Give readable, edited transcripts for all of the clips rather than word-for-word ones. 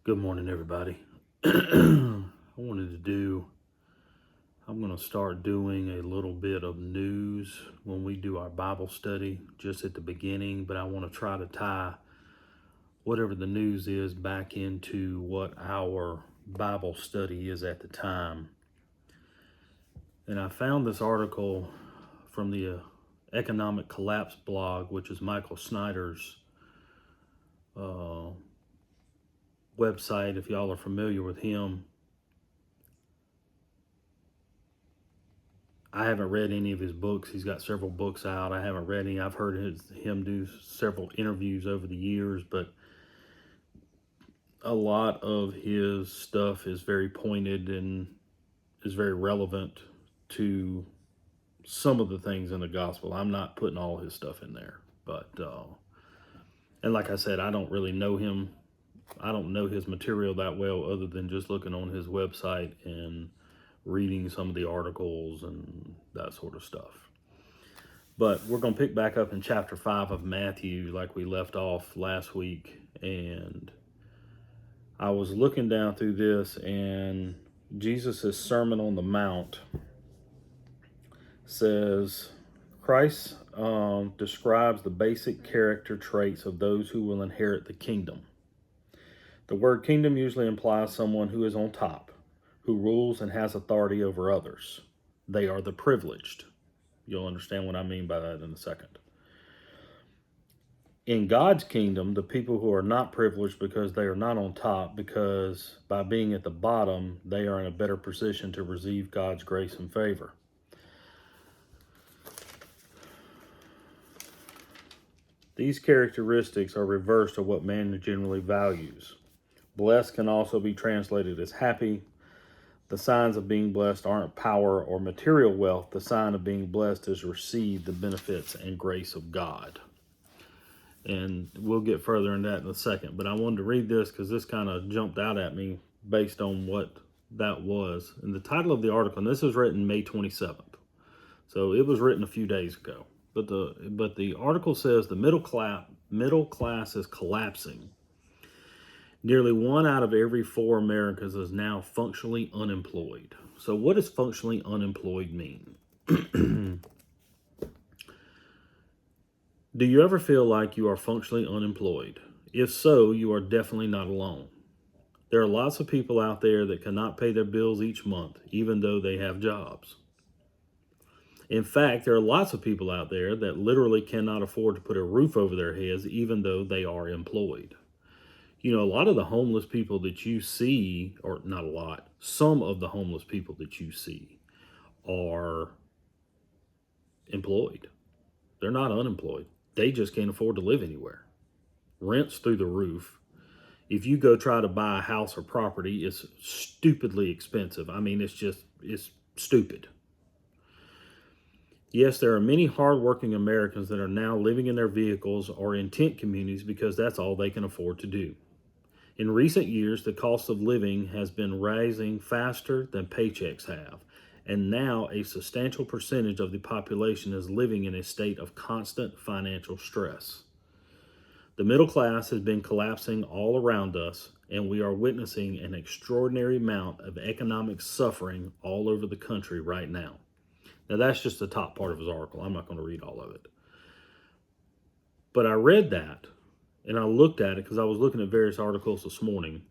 Good morning, everybody. I'm going to start doing a little bit of news when we do our Bible study just at the beginning, but I want to try to tie whatever the news is back into what our Bible study is at the time. And I found this article from the Economic Collapse blog, which is Michael Snyder's uh, website, if y'all are familiar with him. I haven't read any of his books. He's got several books out. I haven't read any. I've heard him do several interviews over the years, but a lot of his stuff is very pointed and is very relevant to some of the things in the gospel. I'm not putting all his stuff in there, but and like I said, I don't really know him. I don't know his material that well, other than just looking on his website and reading some of the articles and that sort of stuff. But we're going to pick back up in chapter 5 of Matthew like we left off last week. And I was looking down through this, and Jesus' Sermon on the Mount says, Christ describes the basic character traits of those who will inherit the kingdom. The word kingdom usually implies someone who is on top, who rules and has authority over others. They are the privileged. You'll understand what I mean by that in a second. In God's kingdom, the people who are not privileged because they are not on top, because by being at the bottom, they are in a better position to receive God's grace and favor. These characteristics are reversed of what man generally values. Blessed can also be translated as happy. The signs of being blessed aren't power or material wealth. The sign of being blessed is receive the benefits and grace of God. And we'll get further in that in a second. But I wanted to read this because this kind of jumped out at me based on what that was. And the title of the article, and this was written May 27th. So it was written a few days ago. But the article says the middle class is collapsing. Nearly 1 out of every 4 Americans is now functionally unemployed. So what does functionally unemployed mean? Do you ever feel like you are functionally unemployed? If so, you are definitely not alone. There are lots of people out there that cannot pay their bills each month, even though they have jobs. In fact, there are lots of people out there that literally cannot afford to put a roof over their heads, even though they are employed. You know, a lot of the homeless people that you see, or not a lot, some of the homeless people that you see are employed. They're not unemployed. They just can't afford to live anywhere. Rent's through the roof. If you go try to buy a house or property, it's stupidly expensive. I mean, it's stupid. Yes, there are many hardworking Americans that are now living in their vehicles or in tent communities because that's all they can afford to do. In recent years, the cost of living has been rising faster than paychecks have, and now a substantial percentage of the population is living in a state of constant financial stress. The middle class has been collapsing all around us, and we are witnessing an extraordinary amount of economic suffering all over the country right now. Now, that's just the top part of his article. I'm not going to read all of it. But I read that, and I looked at it because I was looking at various articles this morning.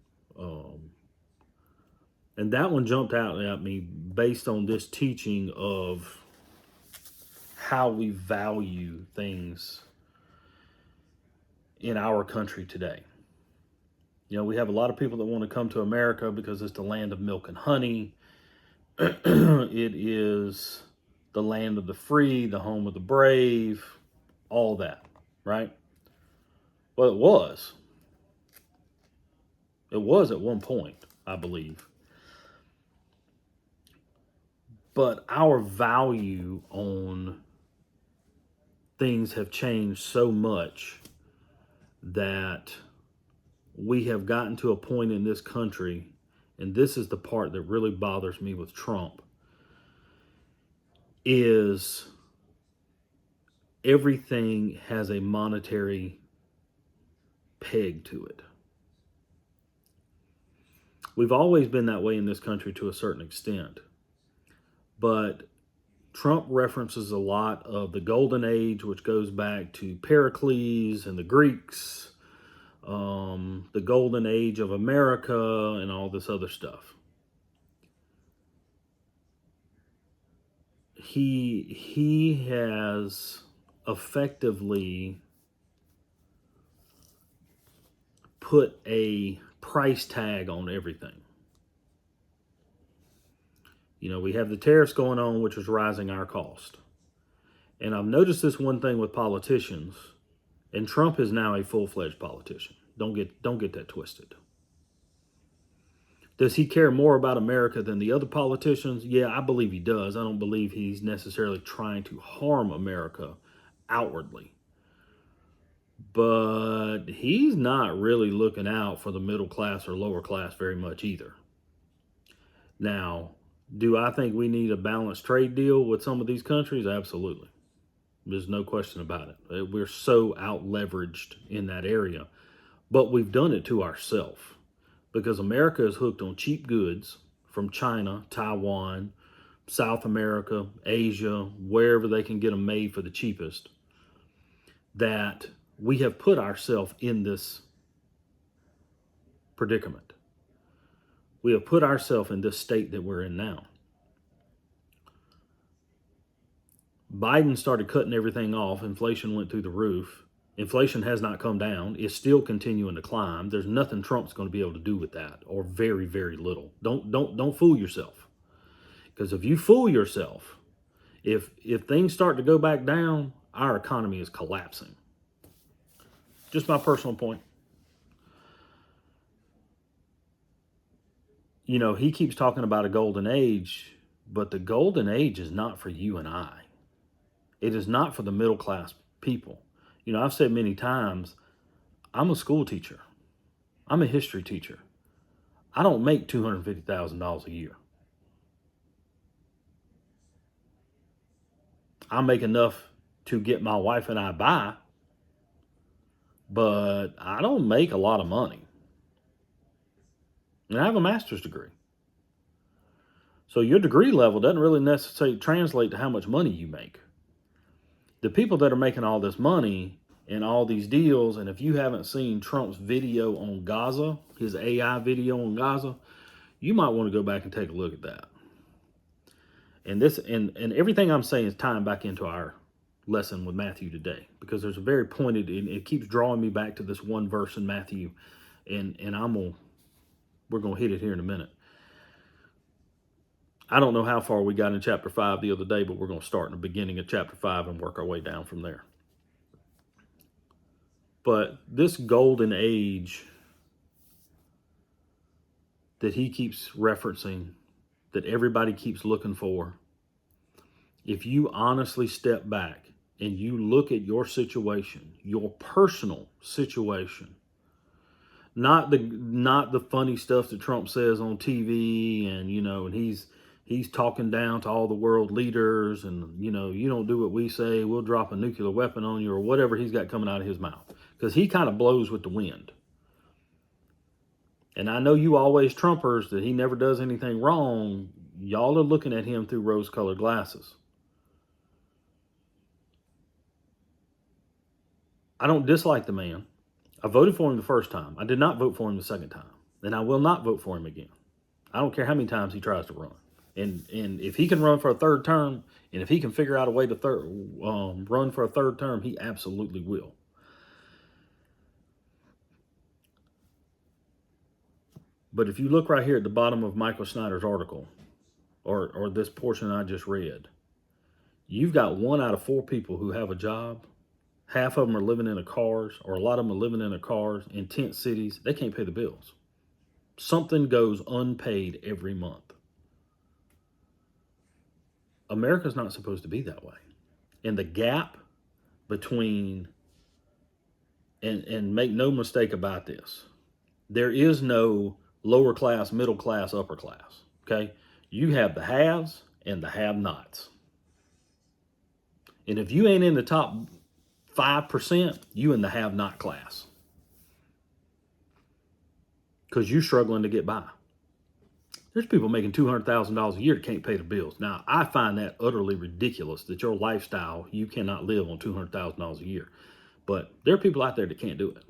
And that one jumped out at me based on this teaching of how we value things in our country today. You know, we have a lot of people that want to come to America because it's the land of milk and honey. It is the land of the free, the home of the brave, all that, right? Well, it was. It was at one point, I believe. But our value on things have changed so much that we have gotten to a point in this country, and this is the part that really bothers me with Trump, is everything has a monetary peg to it. We've always been that way in this country to a certain extent. But Trump references a lot of the Golden Age, which goes back to Pericles and the Greeks, the Golden Age of America, and all this other stuff. He has effectively put a price tag on everything. You know, we have the tariffs going on, which is rising our cost. And I've noticed this one thing with politicians, and Trump is now a full-fledged politician. Don't get that twisted. Does he care more about America than the other politicians? Yeah, I believe he does. I don't believe he's necessarily trying to harm America outwardly. But he's not really looking out for the middle class or lower class very much either. Now, do I think we need a balanced trade deal with some of these countries? Absolutely. There's no question about it. We're so out-leveraged in that area. But we've done it to ourselves. Because America is hooked on cheap goods from China, Taiwan, South America, Asia, wherever they can get them made for the cheapest, that we have put ourselves in this predicament. We have put ourselves in this state that we're in now. Biden started cutting everything off. Inflation went through the roof. Inflation has not come down. It's still continuing to climb. There's nothing Trump's going to be able to do with that, or very, very little. Don't fool yourself. Because if you fool yourself, if things start to go back down, our economy is collapsing. Just my personal point. You know, he keeps talking about a golden age, but the golden age is not for you and I. It is not for the middle class people. You know, I've said many times, I'm a school teacher. I'm a history teacher. I don't make $250,000 a year. I make enough to get my wife and I by, but I don't make a lot of money. And I have a master's degree. So your degree level doesn't really necessarily translate to how much money you make. The people that are making all this money and all these deals, and if you haven't seen Trump's video on Gaza, his AI video on Gaza, you might want to go back and take a look at that. And this and everything I'm saying is tying back into our lesson with Matthew today, because there's a very pointed, and it keeps drawing me back to this one verse in Matthew, and we're gonna hit it here in a minute. I don't know how far we got in chapter 5 the other day, but we're going to start in the beginning of chapter 5 and work our way down from there. But this golden age that he keeps referencing, that everybody keeps looking for, if you honestly step back and you look at your situation, your personal situation, not the funny stuff that Trump says on TV, and you know, and he's talking down to all the world leaders, and you know, you don't do what we say, we'll drop a nuclear weapon on you, or whatever he's got coming out of his mouth, because he kind of blows with the wind. And I know you always Trumpers that he never does anything wrong. Y'all are looking at him through rose-colored glasses. I don't dislike the man. I voted for him the first time. I did not vote for him the second time. And I will not vote for him again. I don't care how many times he tries to run. And if he can run for a third term, and if he can figure out a way to run for a third term, he absolutely will. But if you look right here at the bottom of Michael Snyder's article, or this portion I just read, you've got 1 out of 4 people who have a job. Half of them are living in cars, or a lot of them are living in cars in tent cities. They can't pay the bills. Something goes unpaid every month. America's not supposed to be that way. And the gap between, and make no mistake about this, there is no lower class, middle class, upper class. Okay? You have the haves and the have-nots. And if you ain't in the top 5%, you in the have-not class. Because you're struggling to get by. There's people making $200,000 a year that can't pay the bills. Now, I find that utterly ridiculous that your lifestyle, you cannot live on $200,000 a year. But there are people out there that can't do it.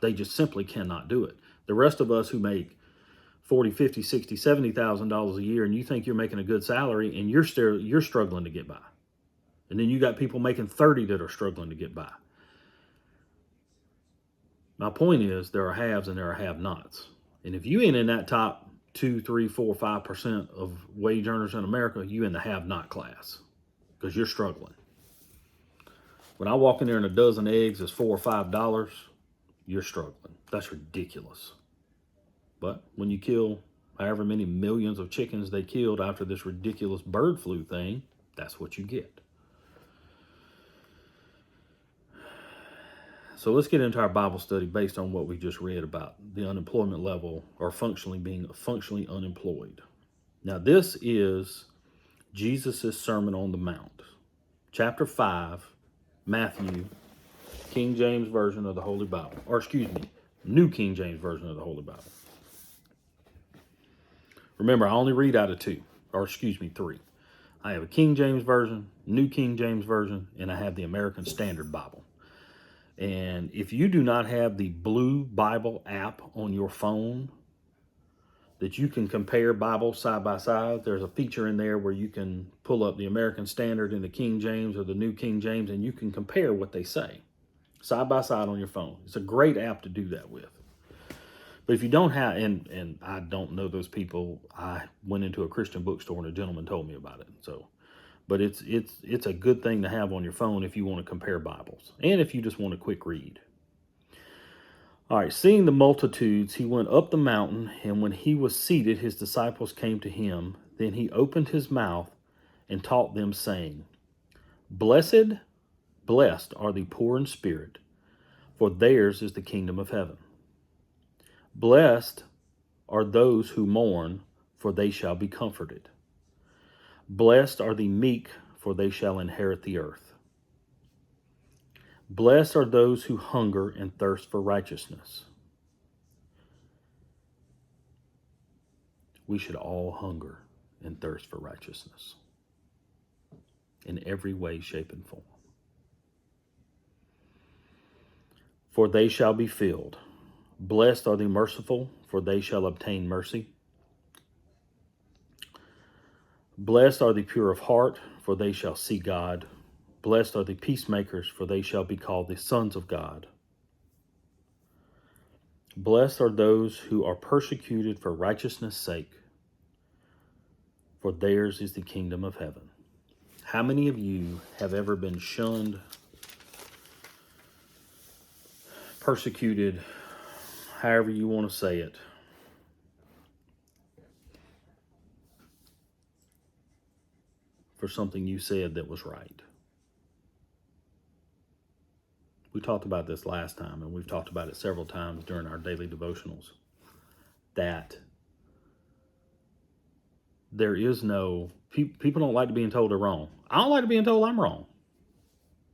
They just simply cannot do it. The rest of us who make $40, $50, $60, $70,000 a year, and you think you're making a good salary, and you're struggling to get by. And then you got people making 30 that are struggling to get by. My point is, there are haves and there are have-nots. And if you ain't in that top 2, 3, 4, 5% of wage earners in America, you in the have-not class because you're struggling. When I walk in there and a dozen eggs is $4 or $5, you're struggling. That's ridiculous. But when you kill however many millions of chickens they killed after this ridiculous bird flu thing, that's what you get. So let's get into our Bible study based on what we just read about the unemployment level, or being functionally unemployed. Now, this is Jesus' Sermon on the Mount, chapter 5, Matthew, King James Version of the Holy Bible, or New King James Version of the Holy Bible. Remember, I only read out of 3. I have a King James Version, New King James Version, and I have the American Standard Bible. And if you do not have the Blue Bible app on your phone that you can compare Bibles side by side, there's a feature in there where you can pull up the American Standard and the King James or the New King James, and you can compare what they say side by side on your phone. It's a great app to do that with. But if you don't have, and I don't know those people, I went into a Christian bookstore and a gentleman told me about it. But it's a good thing to have on your phone if you want to compare Bibles and if you just want a quick read. All right, seeing the multitudes, he went up the mountain, and when he was seated, his disciples came to him. Then he opened his mouth and taught them, saying, blessed are the poor in spirit, for theirs is the kingdom of heaven. Blessed are those who mourn, for they shall be comforted. Blessed are the meek, for they shall inherit the earth. Blessed are those who hunger and thirst for righteousness. We should all hunger and thirst for righteousness in every way, shape, and form. For they shall be filled. Blessed are the merciful, for they shall obtain mercy. Blessed are the pure of heart, for they shall see God. Blessed are the peacemakers, for they shall be called the sons of God. Blessed are those who are persecuted for righteousness' sake, for theirs is the kingdom of heaven. How many of you have ever been shunned, persecuted, however you want to say it, for something you said that was right? We talked about this last time, and we've talked about it several times during our daily devotionals, that there is no, people don't like to being told they're wrong. I don't like to being told I'm wrong.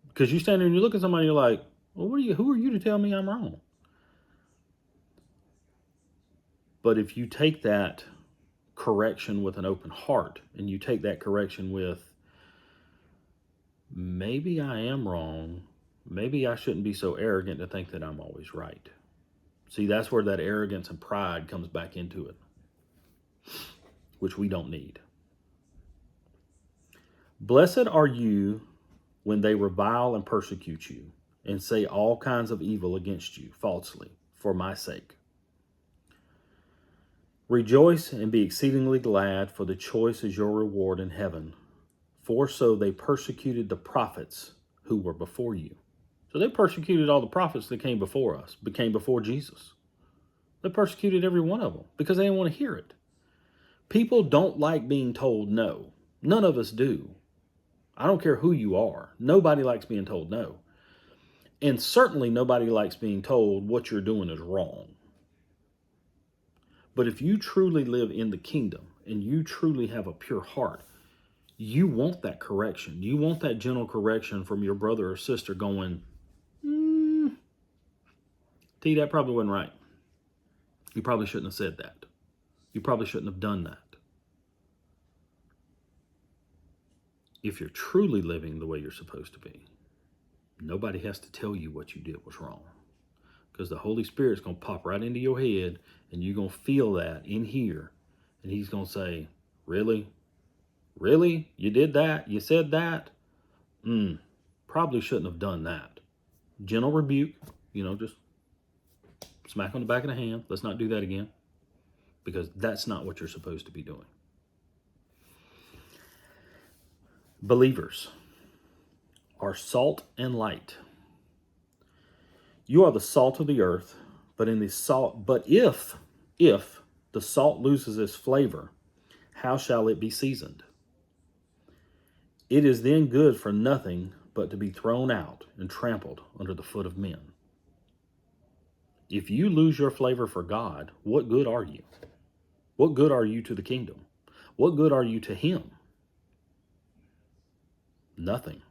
Because you stand there and you look at somebody and you're like, well, who are you to tell me I'm wrong? But if you take that correction with an open heart, and you take that correction with, maybe I am wrong, maybe I shouldn't be so arrogant to think that I'm always right. See, that's where that arrogance and pride comes back into it, which we don't need. Blessed are you when they revile and persecute you and say all kinds of evil against you falsely for my sake. Rejoice and be exceedingly glad, for the choice is your reward in heaven. For so they persecuted the prophets who were before you. So they persecuted all the prophets that came before us, came before Jesus. They persecuted every one of them because they didn't want to hear it. People don't like being told no. None of us do. I don't care who you are. Nobody likes being told no. And certainly nobody likes being told what you're doing is wrong. But if you truly live in the kingdom and you truly have a pure heart, you want that correction. You want that gentle correction from your brother or sister going, T, that probably wasn't right. You probably shouldn't have said that. You probably shouldn't have done that. If you're truly living the way you're supposed to be, nobody has to tell you what you did was wrong. Because the Holy Spirit's going to pop right into your head and you're going to feel that in here. And he's going to say, really? Really? You did that? You said that? Probably shouldn't have done that. Gentle rebuke, just smack on the back of the hand. Let's not do that again. Because that's not what you're supposed to be doing. Believers are salt and light. You are the salt of the earth, but if the salt loses its flavor, how shall it be seasoned? It is then good for nothing but to be thrown out and trampled under the foot of men. If you lose your flavor for God, what good are you? What good are you to the kingdom? What good are you to him? Nothing.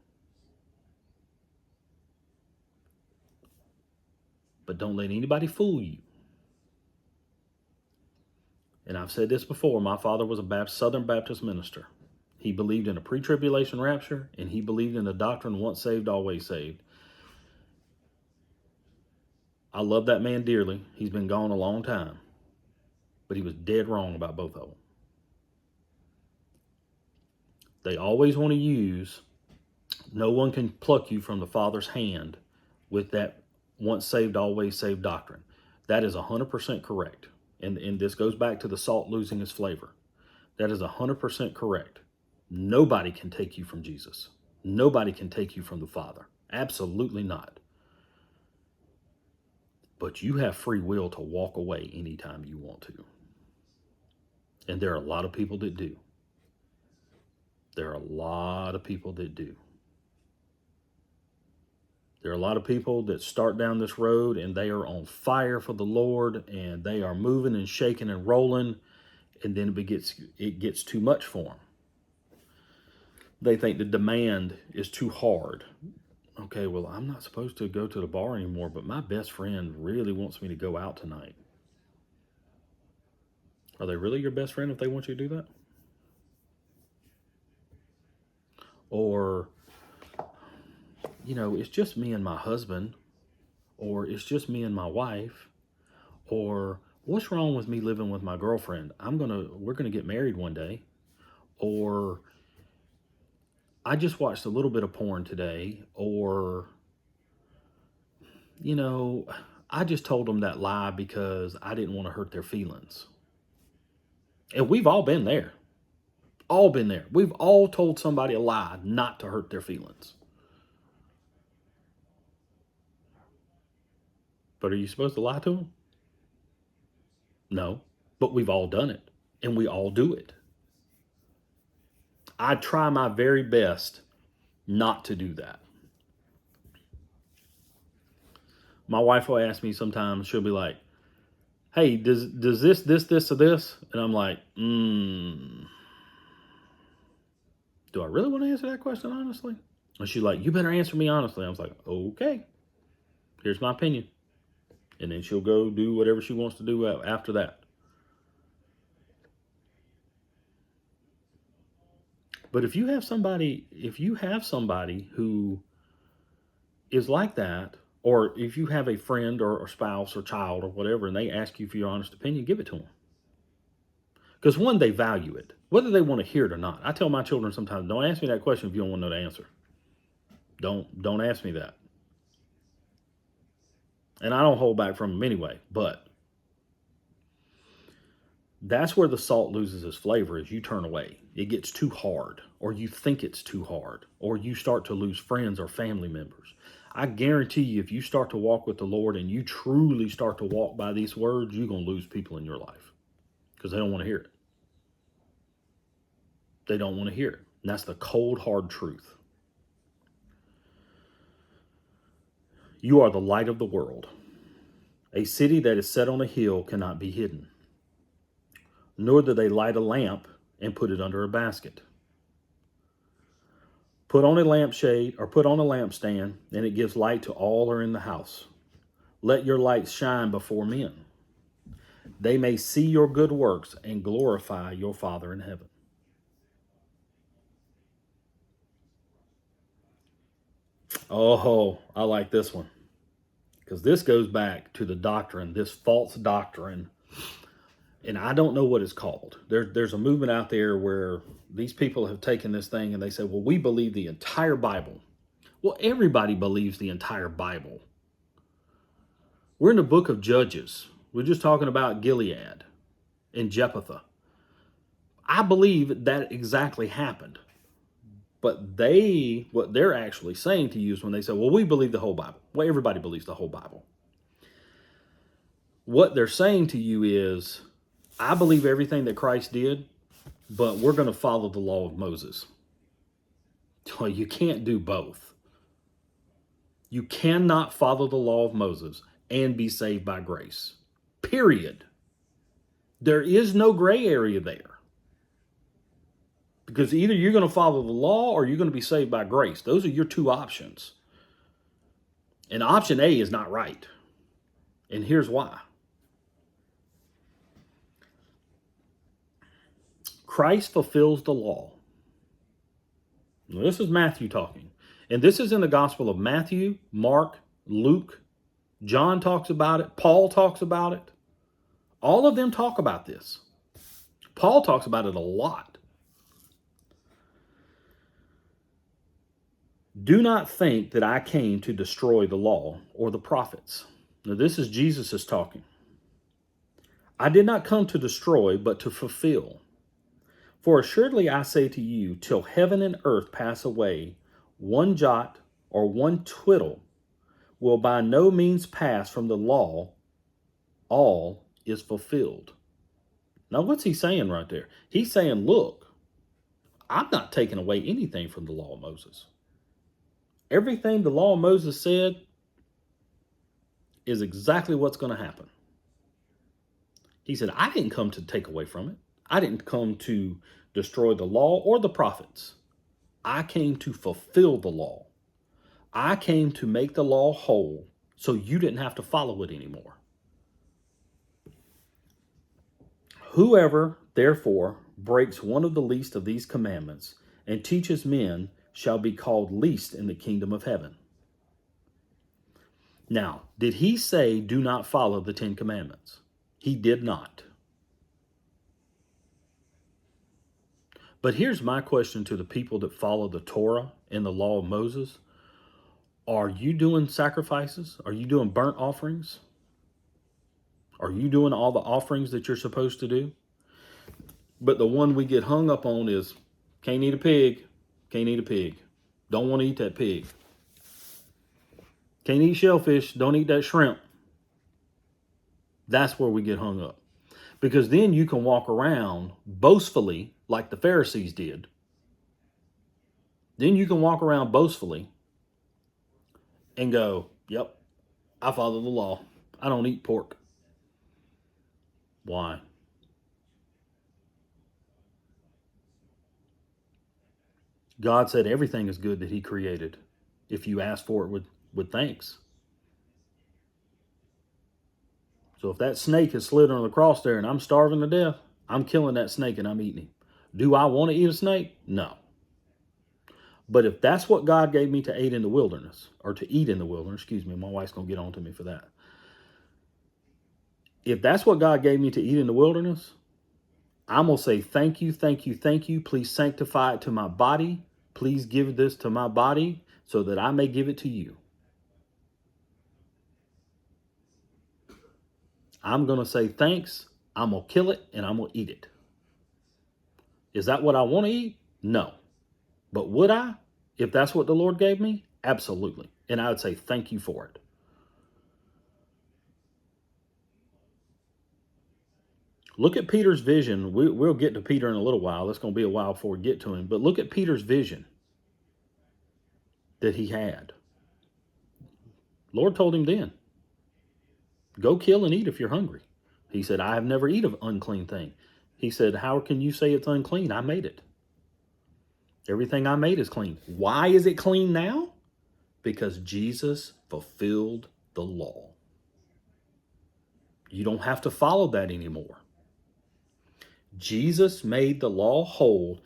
But don't let anybody fool you. And I've said this before, my father was a Southern Baptist minister. He believed in a pre-tribulation rapture, and he believed in the doctrine, once saved, always saved. I love that man dearly. He's been gone a long time. But he was dead wrong about both of them. They always want to use, no one can pluck you from the Father's hand with that once saved, always saved doctrine. That is 100% correct. And this goes back to the salt losing its flavor. That is 100% correct. Nobody can take you from Jesus. Nobody can take you from the Father. Absolutely not. But you have free will to walk away anytime you want to. And there are a lot of people that do. There are a lot of people that do. There are a lot of people that start down this road and they are on fire for the Lord and they are moving and shaking and rolling, and then it gets too much for them. They think the demand is too hard. Okay, well, I'm not supposed to go to the bar anymore, but my best friend really wants me to go out tonight. Are they really your best friend if they want you to do that? Or, it's just me and my husband, or it's just me and my wife, or what's wrong with me living with my girlfriend? We're gonna get married one day. Or I just watched a little bit of porn today, or, I just told them that lie because I didn't want to hurt their feelings. And we've all been there. All been there. We've all told somebody a lie not to hurt their feelings. But are you supposed to lie to them? No, but we've all done it, and we all do it. I try my very best not to do that. My wife will ask me sometimes, she'll be like, hey, does this, or this? And I'm like, do I really want to answer that question honestly? And she's like, you better answer me honestly. I was like, okay, here's my opinion. And then she'll go do whatever she wants to do after that. But if you have somebody who is like that, or if you have a friend or spouse or child or whatever, and they ask you for your honest opinion, give it to them. Because one, they value it, whether they want to hear it or not. I tell my children sometimes, don't ask me that question if you don't want to know the answer. Don't ask me that. And I don't hold back from them anyway, but that's where the salt loses its flavor, is you turn away. It gets too hard, or you think it's too hard, or you start to lose friends or family members. I guarantee you, if you start to walk with the Lord and you truly start to walk by these words, you're going to lose people in your life because they don't want to hear it. They don't want to hear it. And that's the cold, hard truth. You are the light of the world. A city that is set on a hill cannot be hidden. Nor do they light a lamp and put it under a basket. Put on a lampshade or put on a lampstand, and it gives light to all who are in the house. Let your light shine before men. they may see your good works and glorify your Father in heaven. Oh, I like this one, because this goes back to the doctrine, this false doctrine. And I don't know what it's called. There's a movement out there where these people have taken this thing and they say, well, we believe the entire Bible. Well, everybody believes the entire Bible. We're in the book of Judges. We're just talking about Gilead and Jephthah. I believe that exactly happened. But what they're actually saying to you is when they say, well, we believe the whole Bible. Well, everybody believes the whole Bible. What they're saying to you is, I believe everything that Christ did, but we're going to follow the law of Moses. Well, you can't do both. You cannot follow the law of Moses and be saved by grace. Period. There is no gray area there. Because either you're going to follow the law or you're going to be saved by grace. Those are your two options. And option A is not right. And here's why. Christ fulfills the law. Now, this is Matthew talking. And this is in the Gospel of Matthew, Mark, Luke. John talks about it. Paul talks about it. All of them talk about this. Paul talks about it a lot. Do not think that I came to destroy the law or the prophets. Now, this is Jesus talking. I did not come to destroy, but to fulfill. For assuredly I say to you, till heaven and earth pass away, one jot or one tittle will by no means pass from the law. All is fulfilled. Now, what's he saying right there? He's saying, look, I'm not taking away anything from the law of Moses. Everything the law of Moses said is exactly what's going to happen. He said, I didn't come to take away from it. I didn't come to destroy the law or the prophets. I came to fulfill the law. I came to make the law whole so you didn't have to follow it anymore. Whoever, therefore, breaks one of the least of these commandments and teaches men shall be called least in the kingdom of heaven. Now, did he say do not follow the 10 commandments? He did not. But here's my question to the people that follow the Torah and the law of Moses. Are you doing sacrifices? Are you doing burnt offerings? Are you doing all the offerings that you're supposed to do? But the one we get hung up on is, can't eat a pig, can't eat a pig. Don't want to eat that pig. Can't eat shellfish, don't eat that shrimp. That's where we get hung up. Because then you can walk around boastfully like the Pharisees did. Then you can walk around boastfully and go, yep, I follow the law. I don't eat pork. Why? God said everything is good that he created if you ask for it with thanks. So if that snake is slid on the cross there and I'm starving to death, I'm killing that snake and I'm eating him. Do I want to eat a snake? No. But if that's what God gave me to eat in the wilderness, or to eat in the wilderness, excuse me, my wife's going to get on to me for that. If that's what God gave me to eat in the wilderness, I'm going to say, thank you, thank you, thank you. Please sanctify it to my body. Please give this to my body so that I may give it to you. I'm going to say thanks. I'm going to kill it and I'm going to eat it. Is that what I want to eat? No. But would I? If that's what the Lord gave me? Absolutely. And I would say thank you for it. Look at Peter's vision. We'll get to Peter in a little while. It's going to be a while before we get to him. But look at Peter's vision that he had. Lord told him then, go kill and eat if you're hungry. He said, I have never eaten an unclean thing. He said, how can you say it's unclean? I made it. Everything I made is clean. Why is it clean now? Because Jesus fulfilled the law. You don't have to follow that anymore. Jesus made the law hold.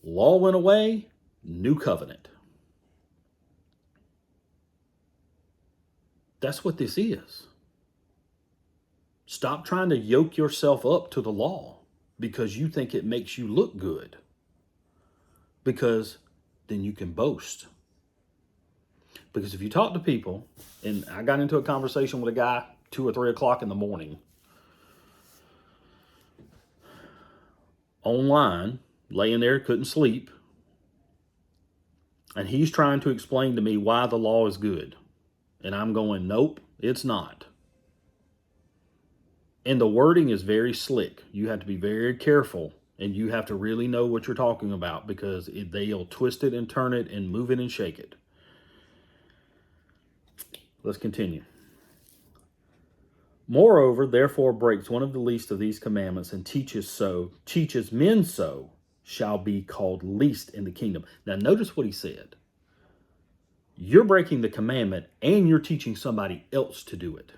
Law went away, new covenant. That's what this is. Stop trying to yoke yourself up to the law because you think it makes you look good. Because then you can boast. Because if you talk to people, and I got into a conversation with a guy 2 or 3 o'clock in the morning online, laying there, couldn't sleep. And he's trying to explain to me why the law is good. And I'm going, nope, it's not. And the wording is very slick. You have to be very careful, and you have to really know what you're talking about, because they'll twist it and turn it and move it and shake it. Let's continue. Moreover, therefore breaks one of the least of these commandments and teaches men so, shall be called least in the kingdom. Now notice what he said. You're breaking the commandment and you're teaching somebody else to do it.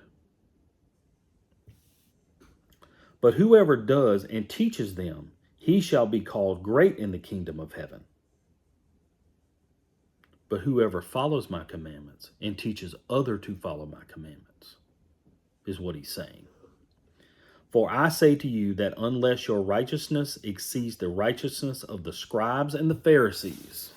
But whoever does and teaches them, he shall be called great in the kingdom of heaven. But whoever follows my commandments and teaches other to follow my commandments, is what he's saying. For I say to you that unless your righteousness exceeds the righteousness of the scribes and the Pharisees,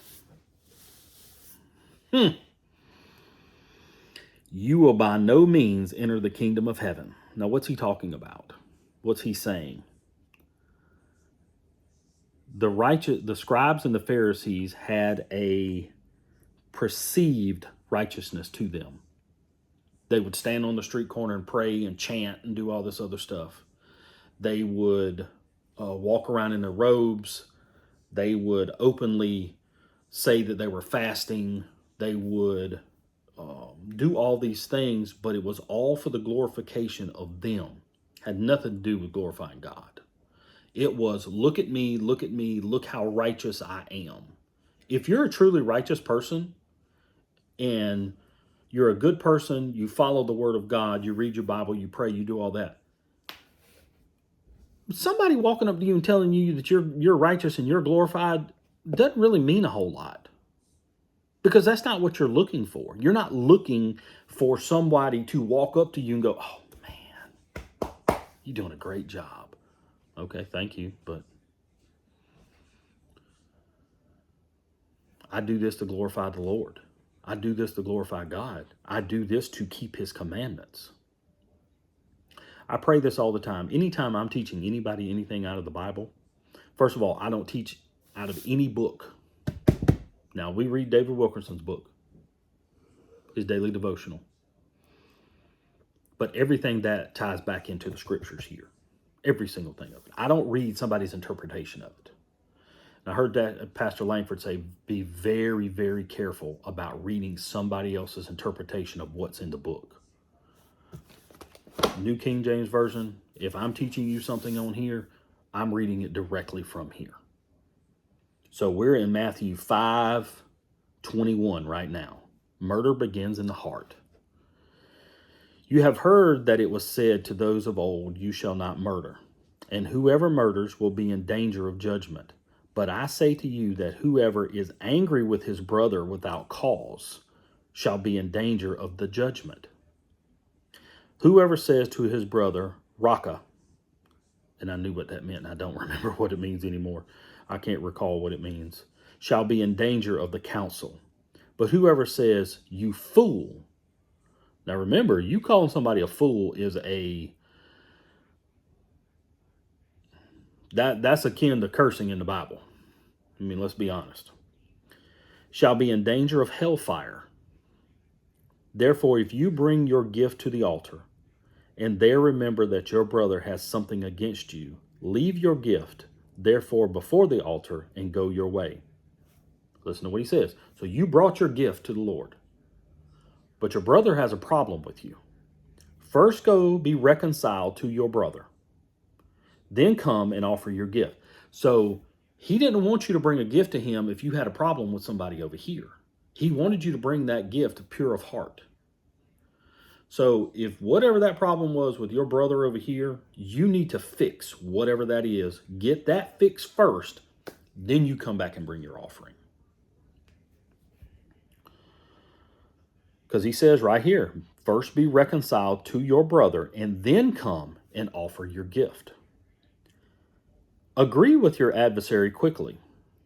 you will by no means enter the kingdom of heaven. Now, what's he talking about? What's he saying? The scribes and the Pharisees had a perceived righteousness to them. They would stand on the street corner and pray and chant and do all this other stuff. They would walk around in their robes. They would openly say that they were fasting. They would do all these things, but it was all for the glorification of them. Had nothing to do with glorifying God. It was, look at me, look how righteous I am. If you're a truly righteous person and you're a good person, you follow the word of God, you read your Bible, you pray, you do all that. Somebody walking up to you and telling you that you're righteous and you're glorified doesn't really mean a whole lot. Because that's not what you're looking for. You're not looking for somebody to walk up to you and go, oh man, you're doing a great job. Okay, thank you, but I do this to glorify the Lord. I do this to glorify God. I do this to keep his commandments. I pray this all the time. Anytime I'm teaching anybody anything out of the Bible, first of all, I don't teach out of any book. Now, we read David Wilkerson's book, his daily devotional. But everything that ties back into the scriptures here. Every single thing of it. I don't read somebody's interpretation of it. And I heard that Pastor Langford say, be very, very careful about reading somebody else's interpretation of what's in the book. New King James Version, if I'm teaching you something on here, I'm reading it directly from here. So we're in Matthew 5:21 right now. Murder begins in the heart. You have heard that it was said to those of old, you shall not murder. And whoever murders will be in danger of judgment. But I say to you that whoever is angry with his brother without cause shall be in danger of the judgment. Whoever says to his brother, Raka, and I knew what that meant, and I don't remember what it means anymore. I can't recall what it means. Shall be in danger of the council. But whoever says, you fool. Now remember, you calling somebody a fool is that's akin to cursing in the Bible. I mean, let's be honest. Shall be in danger of hellfire. Therefore, if you bring your gift to the altar, and there remember that your brother has something against you, leave your gift, therefore, before the altar, and go your way. Listen to what he says. So you brought your gift to the Lord, but your brother has a problem with you. First go be reconciled to your brother. Then come and offer your gift. So he didn't want you to bring a gift to him if you had a problem with somebody over here. He wanted you to bring that gift pure of heart. So if whatever that problem was with your brother over here, you need to fix whatever that is. Get that fixed first, then you come back and bring your offering. Because he says right here, first be reconciled to your brother and then come and offer your gift. Agree with your adversary quickly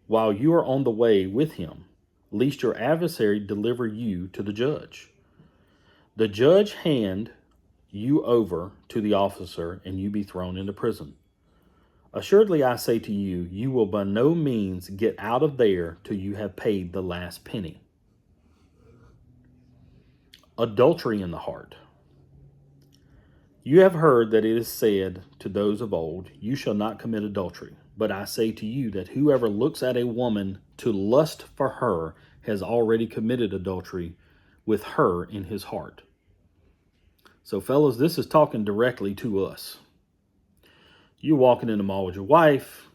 while you are on the way with him, lest your adversary deliver you to the judge. The judge hand you over to the officer, and you be thrown into prison. Assuredly, I say to you, you will by no means get out of there till you have paid the last penny. Adultery in the heart. You have heard that it is said to those of old, you shall not commit adultery. But I say to you that whoever looks at a woman to lust for her has already committed adultery with her in his heart. So, fellas, this is talking directly to us. You're walking in the mall with your wife,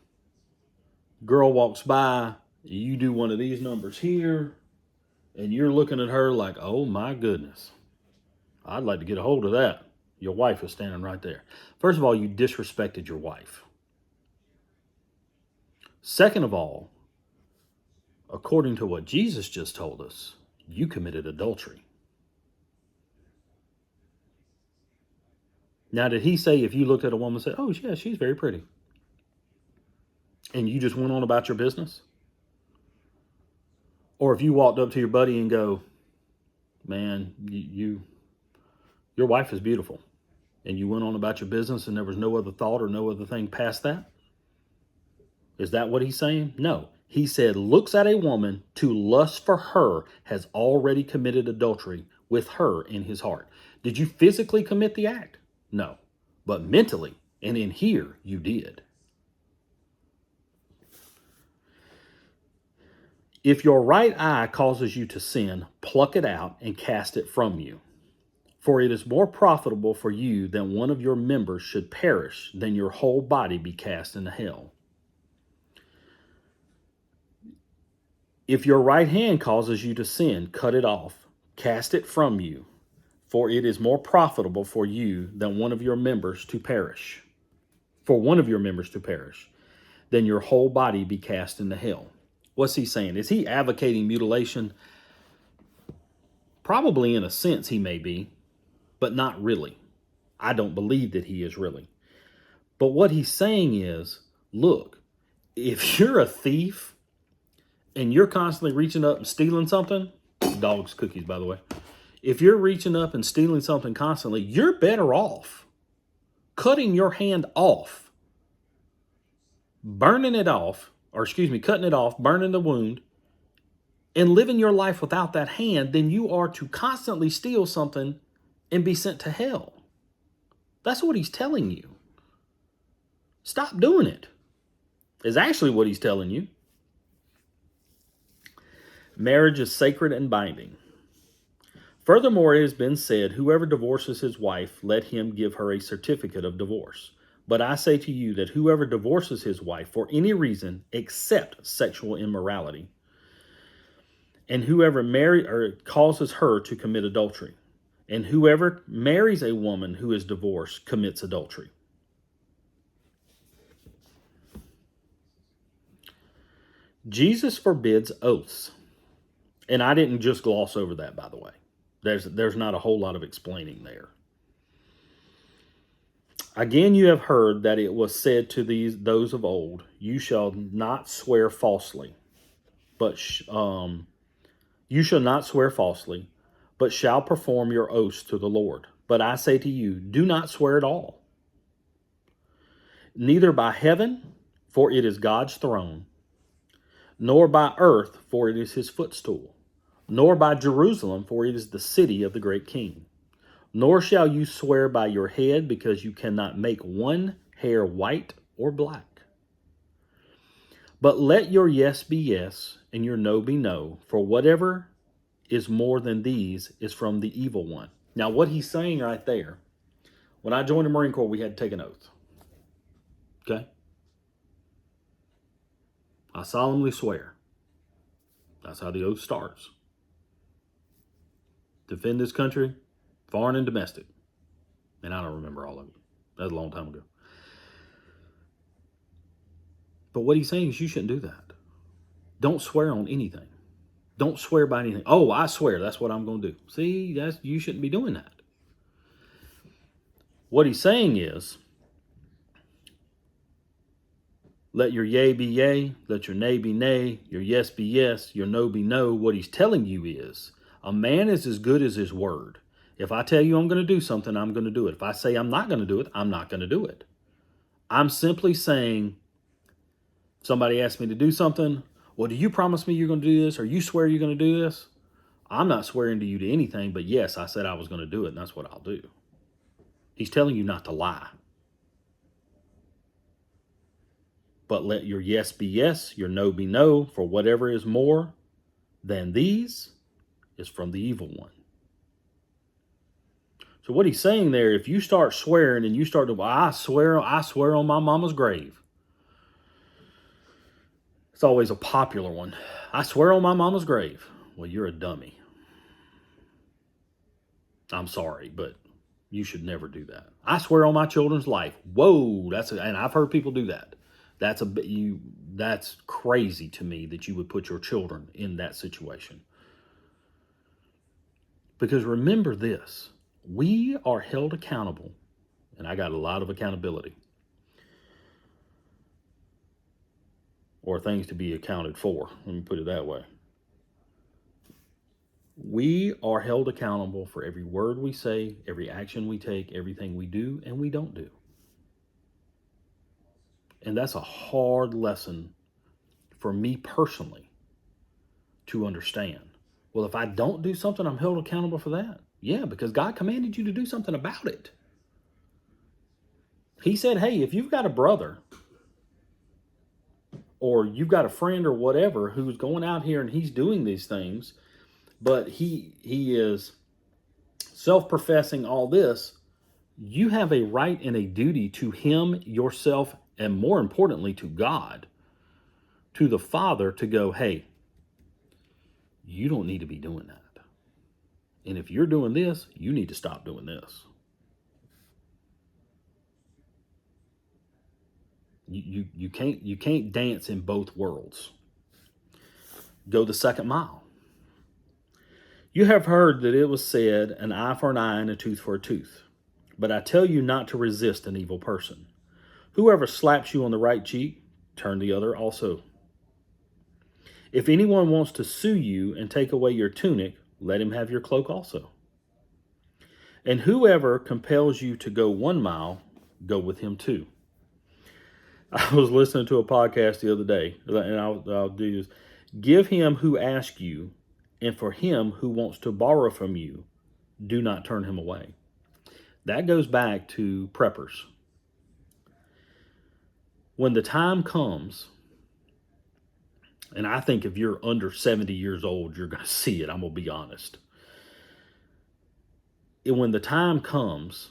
girl walks by, you do one of these numbers here, and you're looking at her like, oh my goodness, I'd like to get a hold of that. Your wife is standing right there. First of all, you disrespected your wife. Second of all, according to what Jesus just told us, you committed adultery. Now, did he say if you looked at a woman and said, oh, yeah, she's very pretty, and you just went on about your business? Or if you walked up to your buddy and go, man, your wife is beautiful, and you went on about your business and there was no other thought or no other thing past that? Is that what he's saying? No. He said, looks at a woman to lust for her has already committed adultery with her in his heart. Did you physically commit the act? No. But mentally and in here, you did. If your right eye causes you to sin, pluck it out and cast it from you. For it is more profitable for you that one of your members should perish than your whole body be cast into hell. If your right hand causes you to sin, cut it off, cast it from you. For it is more profitable for you than one of your members to perish. For one of your members to perish, than your whole body be cast into hell. What's he saying? Is he advocating mutilation? Probably in a sense he may be, but not really. I don't believe that he is really. But what he's saying is, look, if you're a thief and you're constantly reaching up and stealing something, dog's cookies, by the way. If you're reaching up and stealing something constantly, you're better off cutting your hand off, burning it off, cutting it off, burning the wound, and living your life without that hand than you are to constantly steal something and be sent to hell. That's what he's telling you. Stop doing it, is actually what he's telling you. Marriage is sacred and binding. Furthermore, it has been said, whoever divorces his wife, let him give her a certificate of divorce. But I say to you that whoever divorces his wife for any reason except sexual immorality, and whoever causes her to commit adultery, and whoever marries a woman who is divorced commits adultery. Jesus forbids oaths. And I didn't just gloss over that, by the way. There's not a whole lot of explaining there. Again, you have heard that it was said to those of old, you shall not swear falsely, but you shall not swear falsely, but shall perform your oaths to the Lord. But I say to you, do not swear at all, neither by heaven, for it is God's throne, nor by earth, for it is his footstool, nor by Jerusalem, for it is the city of the great king. Nor shall you swear by your head, because you cannot make one hair white or black. But let your yes be yes, and your no be no, for whatever is more than these is from the evil one. Now, what he's saying right there, when I joined the Marine Corps, we had to take an oath. Okay? I solemnly swear. That's how the oath starts. Defend this country, foreign and domestic. And I don't remember all of it. That was a long time ago. But what he's saying is you shouldn't do that. Don't swear on anything. Don't swear by anything. Oh, I swear that's what I'm going to do. See, you shouldn't be doing that. What he's saying is, let your yea be yea, let your nay be nay, your yes be yes, your no be no. What he's telling you is, a man is as good as his word. If I tell you I'm going to do something, I'm going to do it. If I say I'm not going to do it, I'm not going to do it. I'm simply saying, somebody asks me to do something, well, do you promise me you're going to do this, or you swear you're going to do this? I'm not swearing to you to anything, but yes, I said I was going to do it, and that's what I'll do. He's telling you not to lie. But let your yes be yes, your no be no, for whatever is more than these is from the evil one. So what he's saying there, if you start swearing and you start to, well, I swear on my mama's grave. It's always a popular one. I swear on my mama's grave. Well, you're a dummy. I'm sorry, but you should never do that. I swear on my children's life. Whoa, and I've heard people do that. That's crazy to me that you would put your children in that situation. Because remember this, we are held accountable, and I got a lot of accountability, or things to be accounted for. Let me put it that way. We are held accountable for every word we say, every action we take, everything we do and we don't do. And that's a hard lesson for me personally to understand. Well, if I don't do something, I'm held accountable for that. Yeah, because God commanded you to do something about it. He said, hey, if you've got a brother or you've got a friend or whatever who's going out here and he's doing these things, but he is self-professing all this, you have a right and a duty to him, yourself, and more importantly to God, to the Father, to go, hey, you don't need to be doing that. And if you're doing this, you need to stop doing this. You can't dance in both worlds. Go the second mile. You have heard that it was said, an eye for an eye and a tooth for a tooth. But I tell you not to resist an evil person. Whoever slaps you on the right cheek, turn the other also. If anyone wants to sue you and take away your tunic, let him have your cloak also. And whoever compels you to go 1 mile, go with him 2. I was listening to a podcast the other day, and I'll do this. Give him who asks you, and for him who wants to borrow from you, do not turn him away. That goes back to preppers. When the time comes, and I think if you're under 70 years old, you're going to see it. I'm going to be honest. When the time comes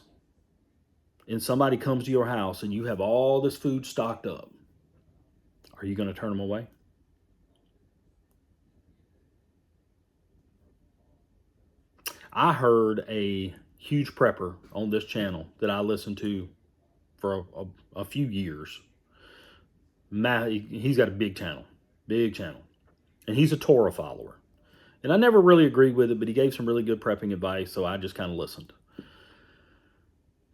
and somebody comes to your house and you have all this food stocked up, are you going to turn them away? I heard a huge prepper on this channel that I listened to for a few years. He's got a big channel, and he's a Torah follower. And I never really agreed with it, but he gave some really good prepping advice, so I just kind of listened.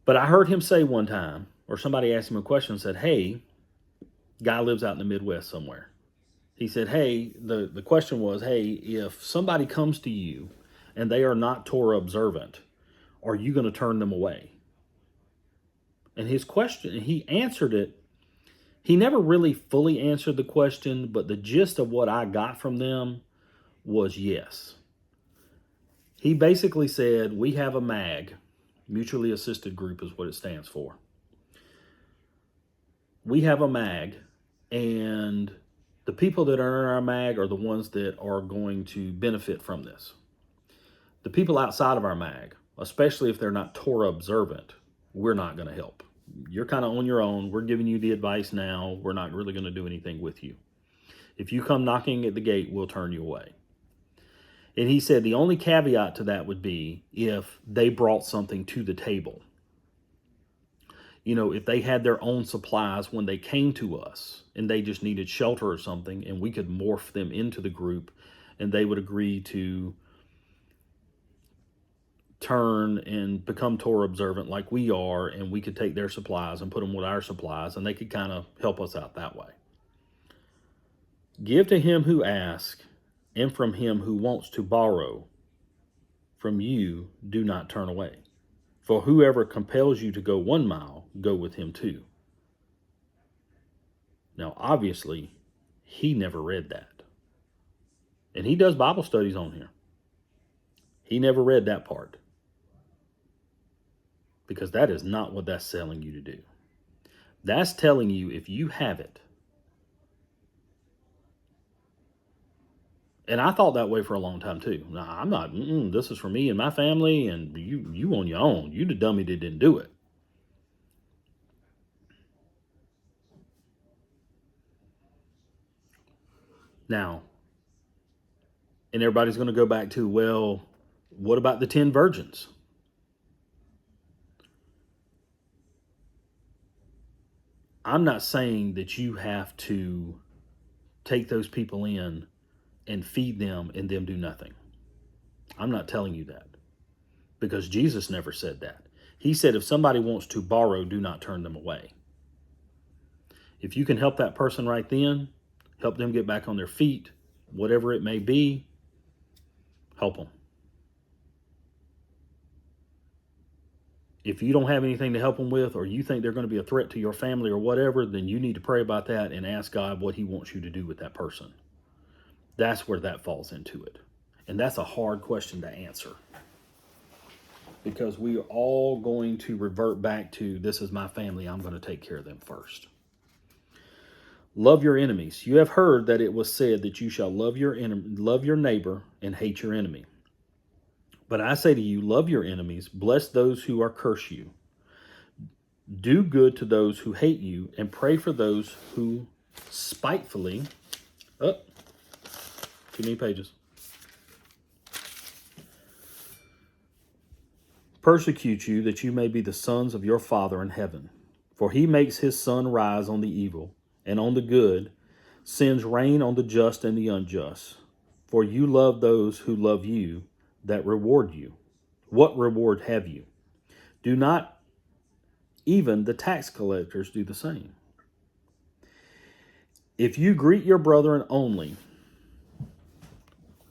But I heard him say one time, or somebody asked him a question and said, hey, guy lives out in the Midwest somewhere. He said, hey, the question was, hey, if somebody comes to you and they are not Torah observant, are you going to turn them away? And his question, he answered it. He never really fully answered the question, but the gist of what I got from them was yes. He basically said, we have a MAG, Mutually Assisted Group is what it stands for. We have a MAG, and the people that are in our MAG are the ones that are going to benefit from this. The people outside of our MAG, especially if they're not Torah observant, we're not going to help. You're kind of on your own. We're giving you the advice now. We're not really going to do anything with you. If you come knocking at the gate, we'll turn you away. And he said the only caveat to that would be if they brought something to the table. You know, if they had their own supplies when they came to us and they just needed shelter or something, and we could morph them into the group and they would agree to turn and become Torah observant like we are, and we could take their supplies and put them with our supplies, and they could kind of help us out that way. Give to him who asks, and from him who wants to borrow. From you do not turn away. For whoever compels you to go 1 mile, go with him 2. Now, obviously, he never read that. And he does Bible studies on here. He never read that part. Because that is not what that's telling you to do. That's telling you if you have it. And I thought that way for a long time too. No, I'm not, this is for me and my family, and you on your own. You the dummy that didn't do it. Now, and everybody's going to go back to, well, what about the 10 virgins? I'm not saying that you have to take those people in and feed them and them do nothing. I'm not telling you that, because Jesus never said that. He said, if somebody wants to borrow, do not turn them away. If you can help that person right then, help them get back on their feet, whatever it may be, help them. If you don't have anything to help them with, or you think they're going to be a threat to your family or whatever, then you need to pray about that and ask God what he wants you to do with that person. That's where that falls into it. And that's a hard question to answer, because we are all going to revert back to, this is my family, I'm going to take care of them first. Love your enemies. You have heard that it was said that you shall love your neighbor and hate your enemy. But I say to you, love your enemies, bless those who are curse you. Do good to those who hate you, and pray for those who spitefully, too many pages, persecute you, that you may be the sons of your Father in heaven. For he makes his sun rise on the evil and on the good, sends rain on the just and the unjust. For you love those who love you, that reward you. What reward have you? Do not even the tax collectors do the same? If you greet your brethren only,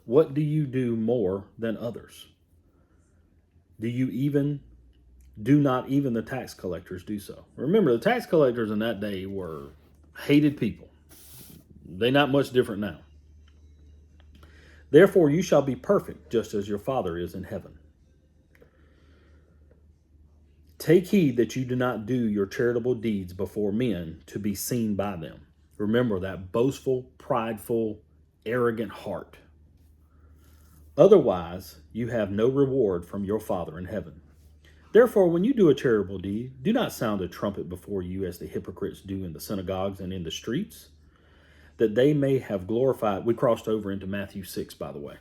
what do you do more than others? Do not even the tax collectors do so? Remember, the tax collectors in that day were hated people. They're not much different now. Therefore, you shall be perfect, just as your Father is in heaven. Take heed that you do not do your charitable deeds before men to be seen by them. Remember that boastful, prideful, arrogant heart. Otherwise, you have no reward from your Father in heaven. Therefore, when you do a charitable deed, do not sound a trumpet before you as the hypocrites do in the synagogues and in the streets, that they may have glorified. We crossed over into Matthew 6, by the way.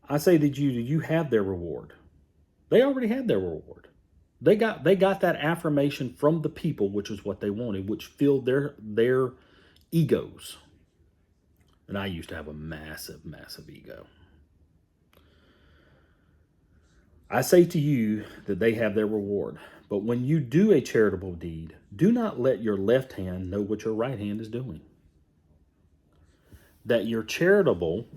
I say that you have their reward. They already had their reward. They got that affirmation from the people, which is what they wanted, which filled their egos. And I used to have a massive, massive ego. I say to you that they have their reward. But when you do a charitable deed, do not let your left hand know what your right hand is doing, that your charitable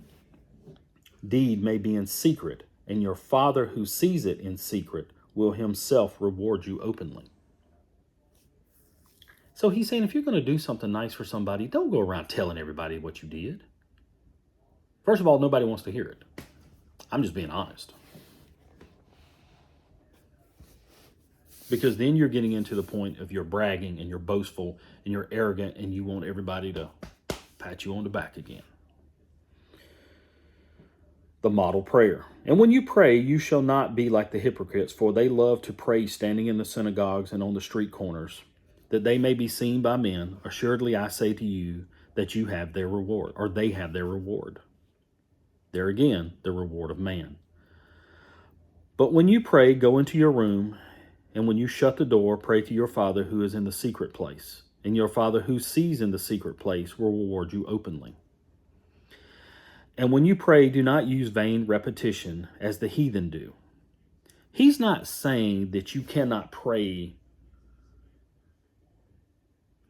deed may be in secret, and your Father who sees it in secret will himself reward you openly. So he's saying, if you're going to do something nice for somebody, don't go around telling everybody what you did. First of all, nobody wants to hear it. I'm just being honest. Because then you're getting into the point of you're bragging and you're boastful and you're arrogant and you want everybody to pat you on the back again. The model prayer. And when you pray, you shall not be like the hypocrites, for they love to pray standing in the synagogues and on the street corners, that they may be seen by men. Assuredly, I say to you that you have their reward, or they have their reward. There again, the reward of man. But when you pray, go into your room, and when you shut the door, pray to your Father who is in the secret place. And your Father who sees in the secret place will reward you openly. And when you pray, do not use vain repetition as the heathen do. He's not saying that you cannot pray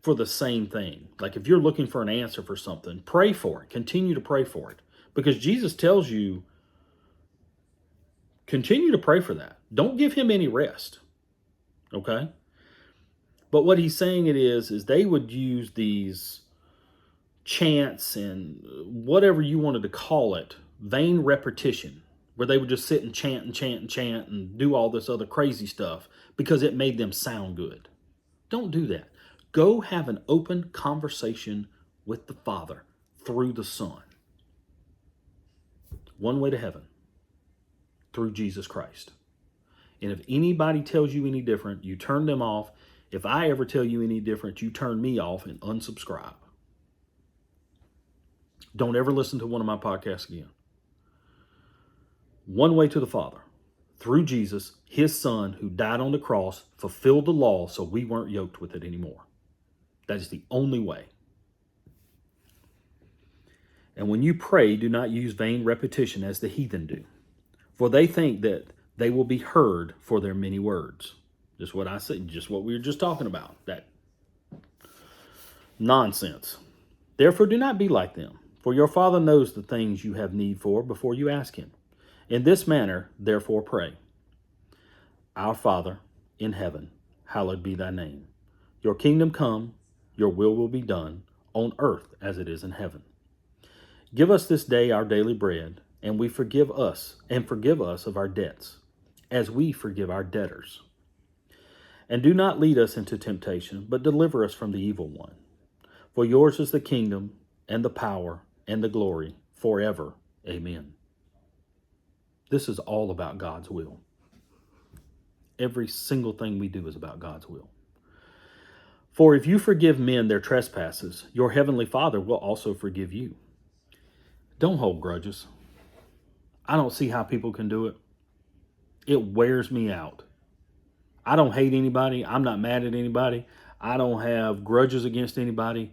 for the same thing. Like if you're looking for an answer for something, pray for it. Continue to pray for it. Because Jesus tells you, continue to pray for that. Don't give him any rest. Okay? But what he's saying is they would use these chants and whatever you wanted to call it, vain repetition, where they would just sit and chant and chant and chant and do all this other crazy stuff because it made them sound good. Don't do that. Go have an open conversation with the Father through the Son. One way to heaven, through Jesus Christ. And if anybody tells you any different, you turn them off. If I ever tell you any different, you turn me off and unsubscribe. Don't ever listen to one of my podcasts again. One way to the Father, through Jesus, his Son, who died on the cross, fulfilled the law so we weren't yoked with it anymore. That is the only way. And when you pray, do not use vain repetition as the heathen do, for they think that they will be heard for their many words. Just what I said, just what we were just talking about, that nonsense. Therefore, do not be like them, for your Father knows the things you have need for before you ask him. In this manner, therefore, pray. Our Father in heaven, hallowed be thy name. Your kingdom come, your will be done, on earth as it is in heaven. Give us this day our daily bread, and forgive us of our debts, as we forgive our debtors. And do not lead us into temptation, but deliver us from the evil one. For yours is the kingdom, and the power, and the glory, forever. Amen. This is all about God's will. Every single thing we do is about God's will. For if you forgive men their trespasses, your heavenly Father will also forgive you. Don't hold grudges. I don't see how people can do it. It wears me out. I don't hate anybody. I'm not mad at anybody. I don't have grudges against anybody.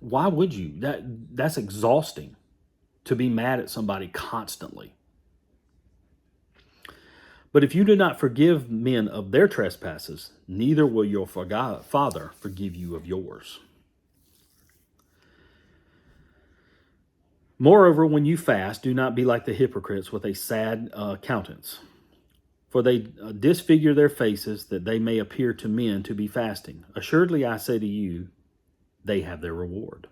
Why would you? That's exhausting to be mad at somebody constantly. But if you do not forgive men of their trespasses, neither will your Father forgive you of yours. Moreover, when you fast, do not be like the hypocrites with a sad countenance, for they disfigure their faces that they may appear to men to be fasting. Assuredly, I say to you, they have their reward.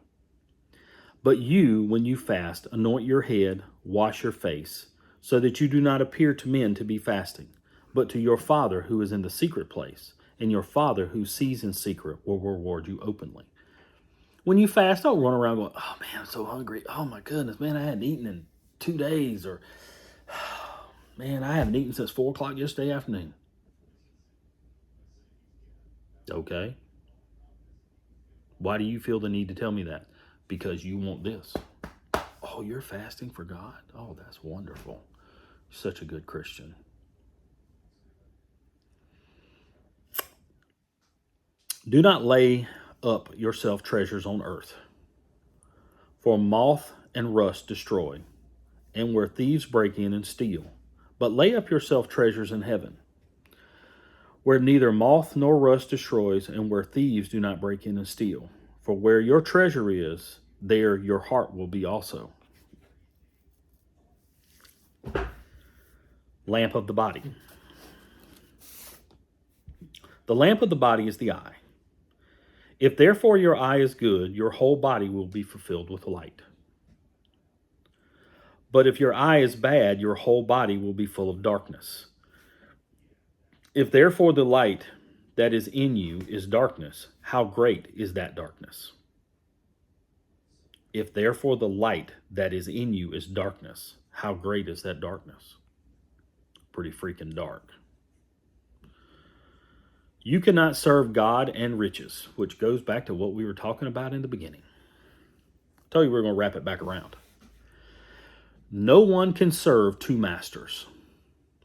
But you, when you fast, anoint your head, wash your face, so that you do not appear to men to be fasting, but to your Father who is in the secret place, and your Father who sees in secret will reward you openly. When you fast, don't run around going, oh man, I'm so hungry. Oh my goodness, man, I hadn't eaten in 2 days. Or, man, I haven't eaten since 4 o'clock yesterday afternoon. Okay. Why do you feel the need to tell me that? Because you want this. Oh, you're fasting for God? Oh, that's wonderful. Such a good Christian. Do not lay up yourself treasures on earth, for moth and rust destroy, and where thieves break in and steal. But lay up yourself treasures in heaven, where neither moth nor rust destroys, and where thieves do not break in and steal. For where your treasure is, there your heart will be also. Lamp of the body. The lamp of the body is the eye. If therefore your eye is good, your whole body will be fulfilled with light. But if your eye is bad, your whole body will be full of darkness. If therefore the light that is in you is darkness, how great is that darkness? If therefore the light that is in you is darkness, how great is that darkness? Pretty freaking dark. You cannot serve God and riches, which goes back to what we were talking about in the beginning. Tell you we're going to wrap it back around. No one can serve two masters.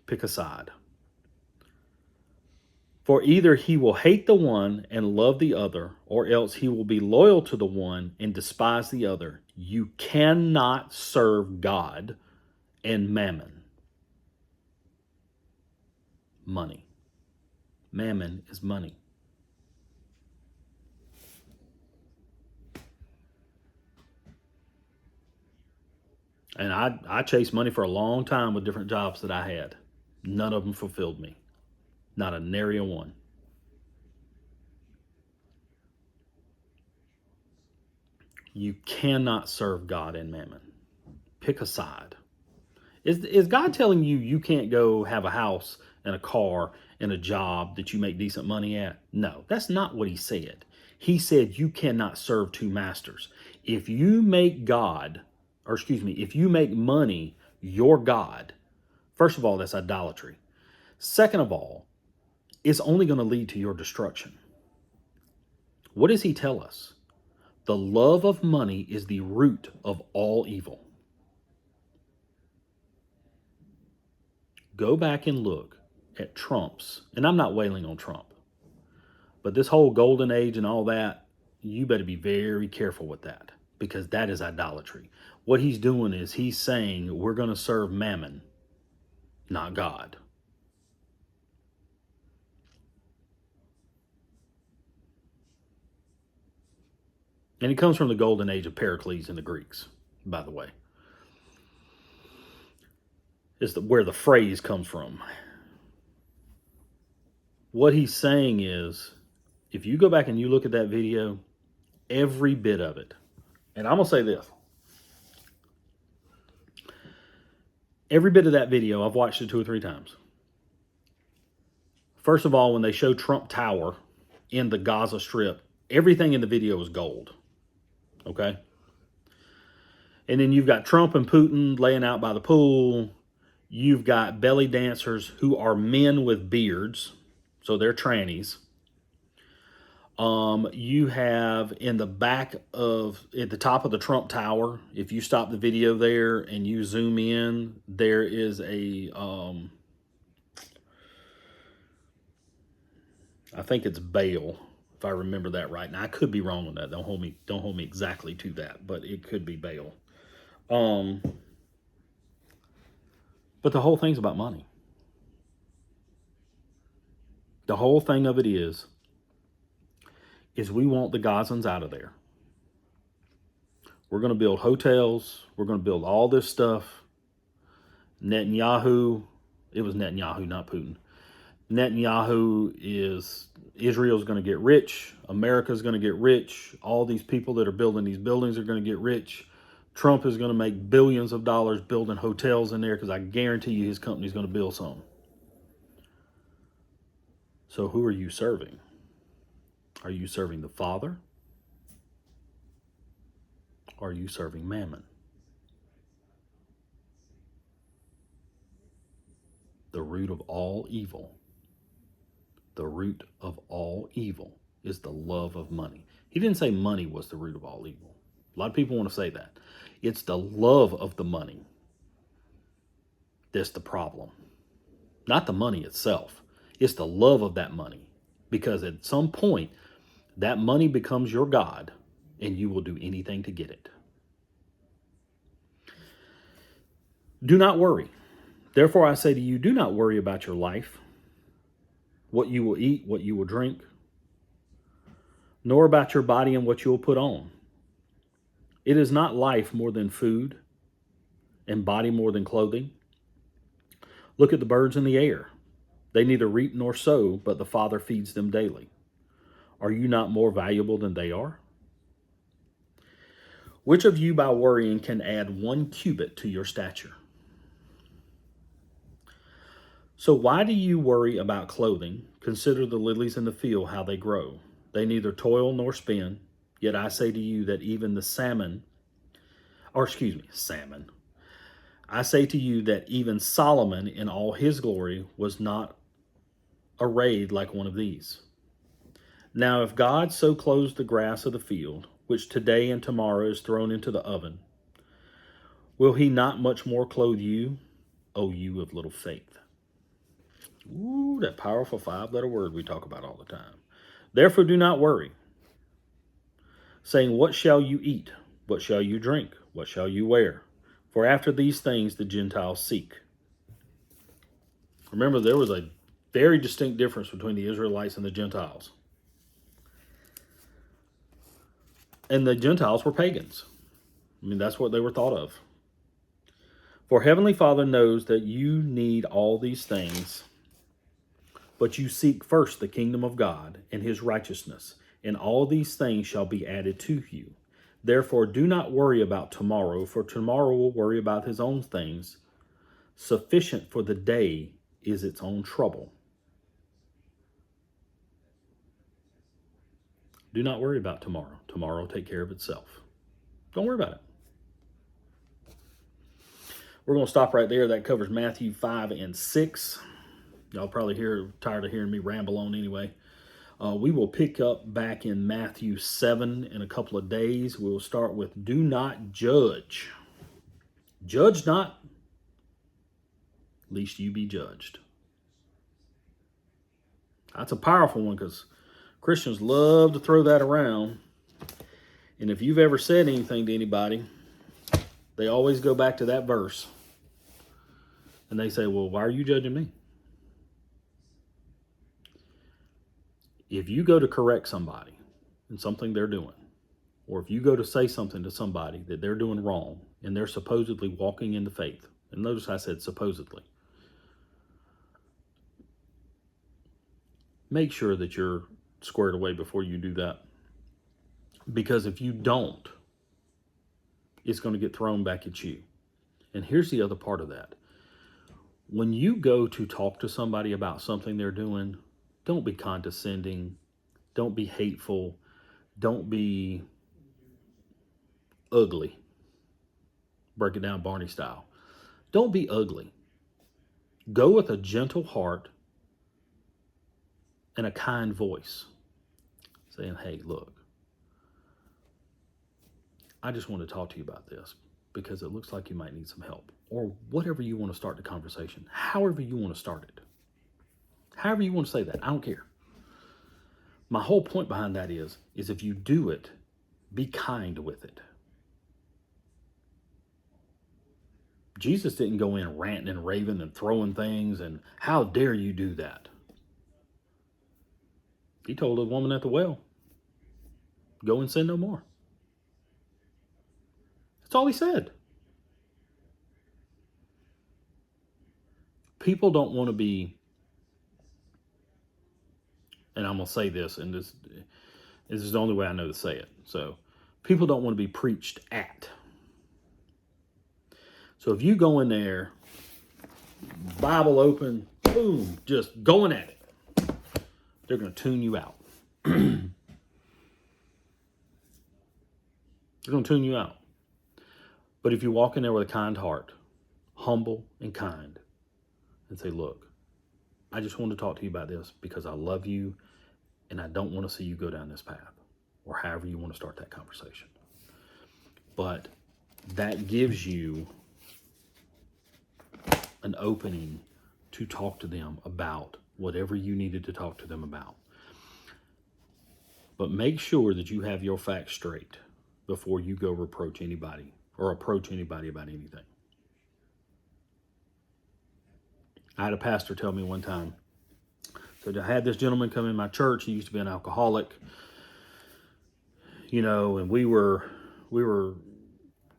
Pick a side. For either he will hate the one and love the other, or else he will be loyal to the one and despise the other. You cannot serve God and mammon. Money. Mammon is money. And I chased money for a long time with different jobs that I had. None of them fulfilled me. Not a nary a one. You cannot serve God and mammon. Pick a side. Is God telling you you can't go have a house and a car and a job that you make decent money at? No, that's not what he said. He said you cannot serve two masters. If you make if you make money your God, first of all, that's idolatry. Second of all, it's only going to lead to your destruction. What does he tell us? The love of money is the root of all evil. Go back and look at Trump's, and I'm not wailing on Trump, but this whole golden age and all that, you better be very careful with that, because that is idolatry. What he's doing is he's saying we're going to serve mammon, not God. And it comes from the golden age of Pericles and the Greeks, by the way. Is where the phrase comes from. What he's saying is, if you go back and you look at that video, every bit of it, and I'm going to say this. Every bit of that video, I've watched it 2 or 3 times. First of all, when they show Trump Tower in the Gaza Strip, everything in the video is gold. Okay? And then you've got Trump and Putin laying out by the pool. You've got belly dancers who are men with beards, so they're trannies. You have in the back of, at the top of the Trump Tower, if you stop the video there and you zoom in, there is a, I think it's Baal, if I remember that right. Now I could be wrong on that. Don't hold me exactly to that, but it could be Baal. But the whole thing's about money. The whole thing of it is we want the Gazans out of there. We're going to build hotels. We're going to build all this stuff. Netanyahu, it was Netanyahu, not Putin. Netanyahu is, Israel's going to get rich. America's going to get rich. All these people that are building these buildings are going to get rich. Trump is going to make billions of dollars building hotels in there, because I guarantee you his company's going to build some. So who are you serving? Are you serving the Father? Or are you serving mammon? The root of all evil. The root of all evil is the love of money. He didn't say money was the root of all evil. A lot of people want to say that. It's the love of the money that's the problem. Not the money itself. It's the love of that money. Because at some point, that money becomes your God, and you will do anything to get it. Do not worry. Therefore, I say to you, do not worry about your life, what you will eat, what you will drink, nor about your body and what you will put on. It is not life more than food, and body more than clothing. Look at the birds in the air. They neither reap nor sow, but the Father feeds them daily. Are you not more valuable than they are? Which of you by worrying can add 1 cubit to your stature? So why do you worry about clothing? Consider the lilies in the field, how they grow. They neither toil nor spin. Yet I say to you that even the salmon. I say to you that even Solomon in all his glory was not arrayed like one of these. Now if God so clothes the grass of the field, which today and tomorrow is thrown into the oven, will he not much more clothe you, O you of little faith? Ooh, that powerful 5-letter word we talk about all the time. Therefore do not worry, saying, what shall you eat? What shall you drink? What shall you wear? For after these things the Gentiles seek. Remember, there was a very distinct difference between the Israelites and the Gentiles. And the Gentiles were pagans. I mean, that's what they were thought of. For Heavenly Father knows that you need all these things, but you seek first the kingdom of God and his righteousness, and all these things shall be added to you. Therefore, do not worry about tomorrow, for tomorrow will worry about his own things. Sufficient for the day is its own trouble. Do not worry about tomorrow. Tomorrow will take care of itself. Don't worry about it. We're going to stop right there. That covers Matthew 5 and 6. Y'all probably tired of hearing me ramble on anyway. We will pick up back in Matthew 7 in a couple of days. We'll start with do not judge. Judge not, lest you be judged. That's a powerful one because Christians love to throw that around. And if you've ever said anything to anybody, they always go back to that verse. And they say, well, why are you judging me? If you go to correct somebody in something they're doing, or if you go to say something to somebody that they're doing wrong, and they're supposedly walking in the faith, and notice I said supposedly, make sure that you're squared away before you do that. Because if you don't, it's going to get thrown back at you. And here's the other part of that. When you go to talk to somebody about something they're doing, don't be condescending. Don't be hateful. Don't be ugly. Break it down Barney style. Don't be ugly. Go with a gentle heart and a kind voice. Saying, hey, look, I just want to talk to you about this because it looks like you might need some help. Or whatever you want to start the conversation. However you want to start it. However you want to say that. I don't care. My whole point behind that is if you do it, be kind with it. Jesus didn't go in ranting and raving and throwing things and how dare you do that? He told the woman at the well, go and sin no more. That's all he said. People don't want to be, and I'm going to say this, and this is the only way I know to say it. So people don't want to be preached at. So if you go in there, Bible open, boom, just going at it, they're going to tune you out. They're going to tune you out. But if you walk in there with a kind heart, humble and kind, and say, look, I just want to talk to you about this because I love you and I don't want to see you go down this path, or however you want to start that conversation. But that gives you an opening to talk to them about whatever you needed to talk to them about. But make sure that you have your facts straight before you go approach anybody about anything. I had a pastor tell me one time, so I had this gentleman come in my church. He used to be an alcoholic, and we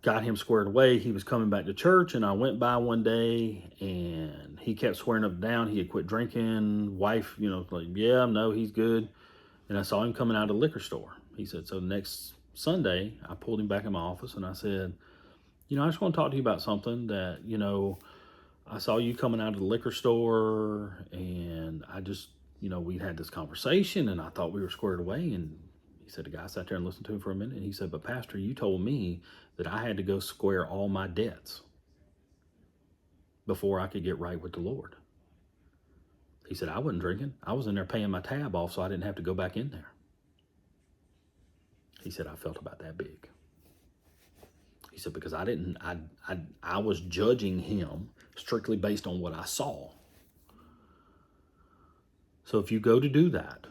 got him squared away. He was coming back to church, and I went by one day, and he kept swearing up and down. He had quit drinking. Wife, like, yeah, no, he's good. And I saw him coming out of the liquor store. He said, so next Sunday, I pulled him back in my office, and I said, I just want to talk to you about something that, I saw you coming out of the liquor store, and I just, we had this conversation, and I thought we were squared away. And he said, the guy sat there and listened to him for a minute, and he said, but Pastor, you told me that I had to go square all my debts before I could get right with the Lord. He said, I wasn't drinking. I was in there paying my tab off so I didn't have to go back in there. He said, I felt about that big. He said, because I was judging him strictly based on what I saw. So if you go to do that,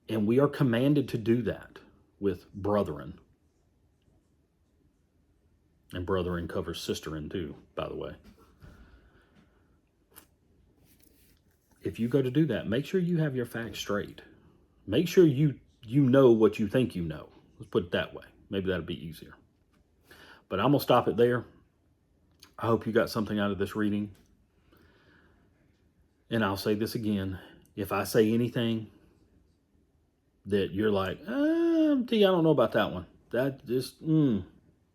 and we are commanded to do that with brethren, and brethren covers sisterin too, by the way. If you go to do that, make sure you have your facts straight. Make sure you know what you think you know. Let's put it that way. Maybe that'll be easier. But I'm going to stop it there. I hope you got something out of this reading. And I'll say this again. If I say anything that you're like, T, I don't know about that one. That just,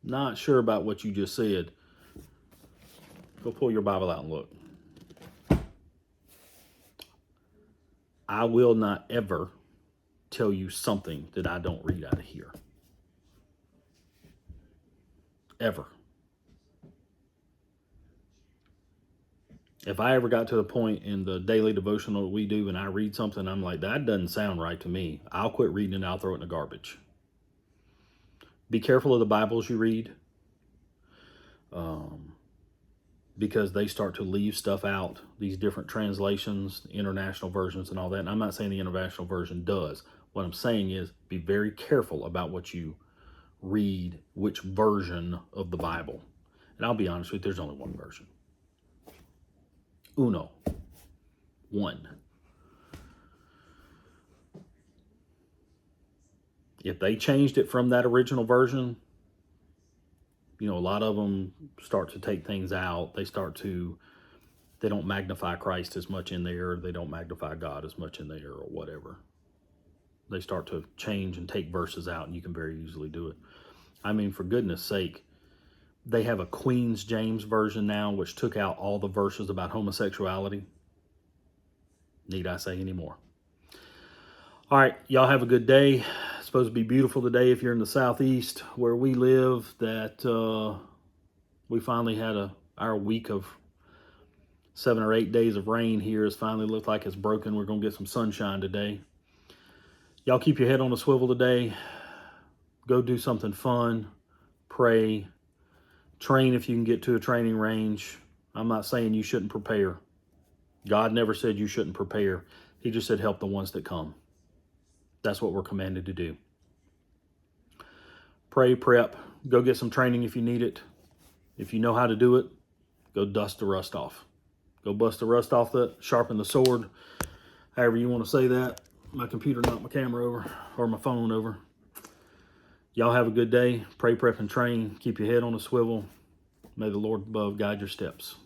not sure about what you just said. Go pull your Bible out and look. I will not ever tell you something that I don't read out of here. Ever. If I ever got to the point in the daily devotional that we do and I read something, I'm like, that doesn't sound right to me. I'll quit reading it and I'll throw it in the garbage. Be careful of the Bibles you read. Because they start to leave stuff out, these different translations, international versions and all that. And I'm not saying the international version does. What I'm saying is be very careful about what you read, which version of the Bible. And I'll be honest with you, there's only one version. Uno. One. If they changed it from that original version, a lot of them start to take things out. They don't magnify Christ as much in there. They don't magnify God as much in there or whatever. They start to change and take verses out, and you can very easily do it. I mean, for goodness sake, they have a Queen James version now, which took out all the verses about homosexuality. Need I say any more? All right, y'all have a good day. It's supposed to be beautiful today if you're in the southeast where we live. That we finally had our week of 7 or 8 days of rain here has finally looked like it's broken. We're going to get some sunshine today. Y'all keep your head on a swivel today. Go do something fun. Pray. Train if you can get to a training range. I'm not saying you shouldn't prepare. God never said you shouldn't prepare. He just said help the ones that come. That's what we're commanded to do. Pray, prep. Go get some training if you need it. If you know how to do it, go dust the rust off. Go bust the rust off that, sharpen the sword. However you want to say that. My computer knocked my camera over, or my phone over. Y'all have a good day. Pray, prep, and train. Keep your head on a swivel. May the Lord above guide your steps.